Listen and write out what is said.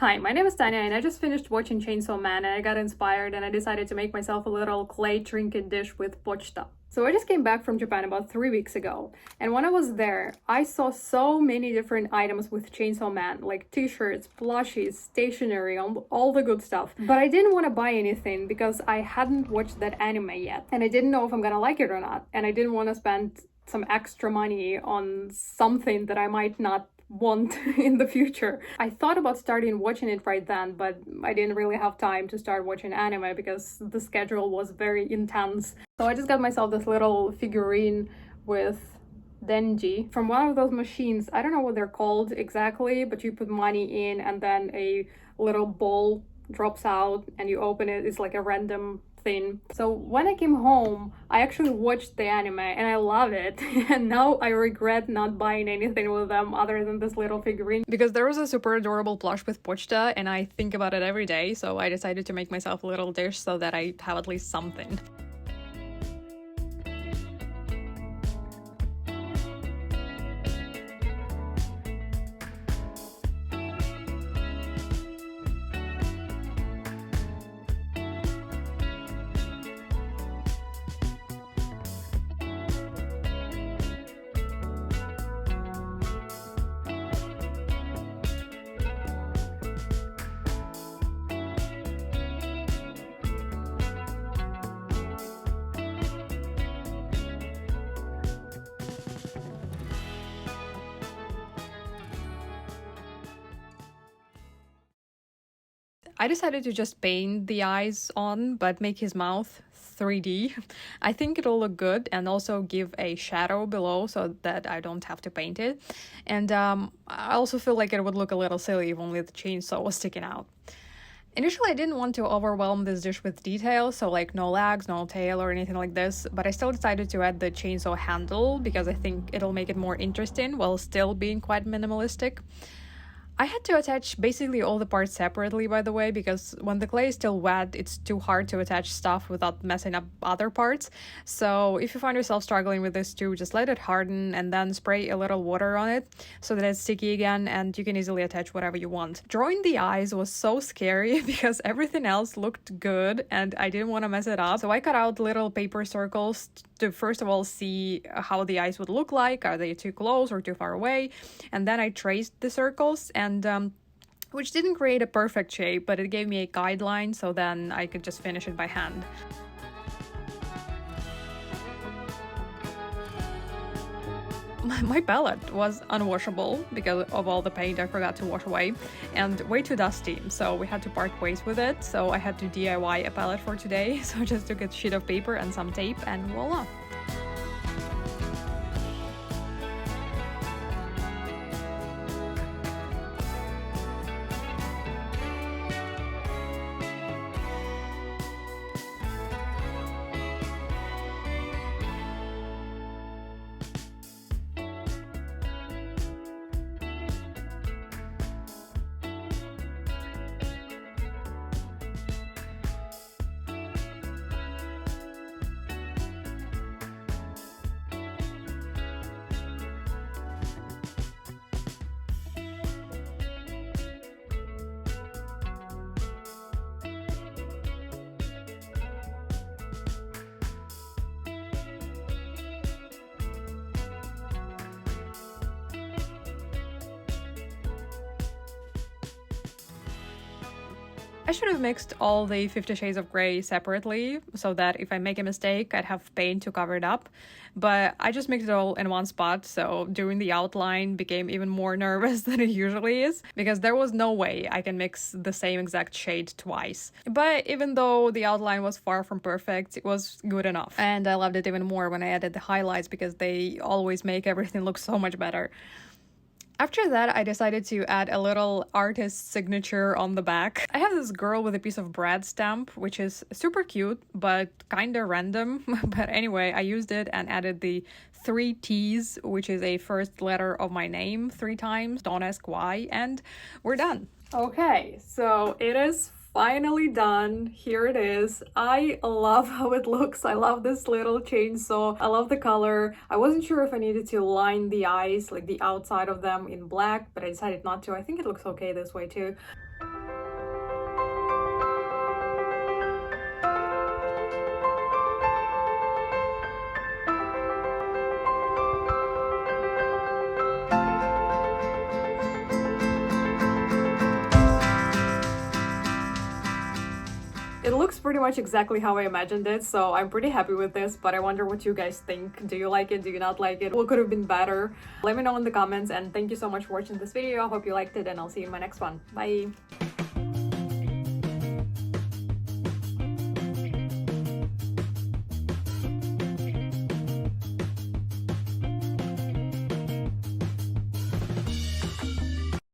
Hi, my name is Tanya and I just finished watching Chainsaw Man and I got inspired and I decided to make myself a little clay trinket dish with pochita. So I just came back from Japan about 3 weeks ago, and when I was there, I saw so many different items with Chainsaw Man, like t-shirts, plushies, stationery, all the good stuff. But I didn't want to buy anything because I hadn't watched that anime yet, and I didn't know if I'm gonna like it or not, and I didn't want to spend some extra money on something that I might not want in the future. I thought about starting watching it right then, but I didn't really have time to start watching anime because the schedule was very intense. So I just got myself this little figurine with Denji from one of those machines. I don't know what they're called exactly, but you put money in and then a little ball drops out and you open it. It's like a random thing. So when I came home, I actually watched the anime and I love it. And now I regret not buying anything with them other than this little figurine. Because there was a super adorable plush with Pochita and I think about it every day, so I decided to make myself a little dish so that I have at least something. I decided to just paint the eyes on, but make his mouth 3D. I think it'll look good and also give a shadow below so that I don't have to paint it. And I also feel like it would look a little silly if only the chainsaw was sticking out. Initially, I didn't want to overwhelm this dish with detail, so like no legs, no tail or anything like this, but I still decided to add the chainsaw handle because I think it'll make it more interesting while still being quite minimalistic. I had to attach basically all the parts separately, by the way, because when the clay is still wet, it's too hard to attach stuff without messing up other parts. So if you find yourself struggling with this too, just let it harden and then spray a little water on it so that it's sticky again and you can easily attach whatever you want. Drawing the eyes was so scary because everything else looked good and I didn't want to mess it up. So I cut out little paper circles to first of all see how the eyes would look like. Are they too close or too far away? And then I traced the circles and which didn't create a perfect shape, but it gave me a guideline so then I could just finish it by hand. My palette was unwashable because of all the paint I forgot to wash away and way too dusty, so we had to part ways with it. So I had to DIY a palette for today, so just took a sheet of paper and some tape and voila. I should have mixed all the 50 Shades of Grey separately so that if I make a mistake, I'd have paint to cover it up. But I just mixed it all in one spot, so doing the outline became even more nervous than it usually is because there was no way I can mix the same exact shade twice. But even though the outline was far from perfect, it was good enough. And I loved it even more when I added the highlights because they always make everything look so much better. After that, I decided to add a little artist signature on the back. I have this girl with a piece of bread stamp, which is super cute, but kinda random. But anyway, I used it and added the 3 T's, which is a first letter of my name 3 times. Don't ask why, and we're done. Okay, so it is finally done. Here it is. I love how it looks. I love this little chainsaw. I love the color. I wasn't sure if I needed to line the eyes, like the outside of them, in black, but I decided not to. I think it looks okay this way too. looks pretty much exactly how I imagined it, so I'm pretty happy with this, but I wonder what you guys think. Do you like it? Do you not like it? What could have been better? Let me know in the comments, and thank you so much for watching this video. I hope you liked it, and I'll see you in my next one. Bye!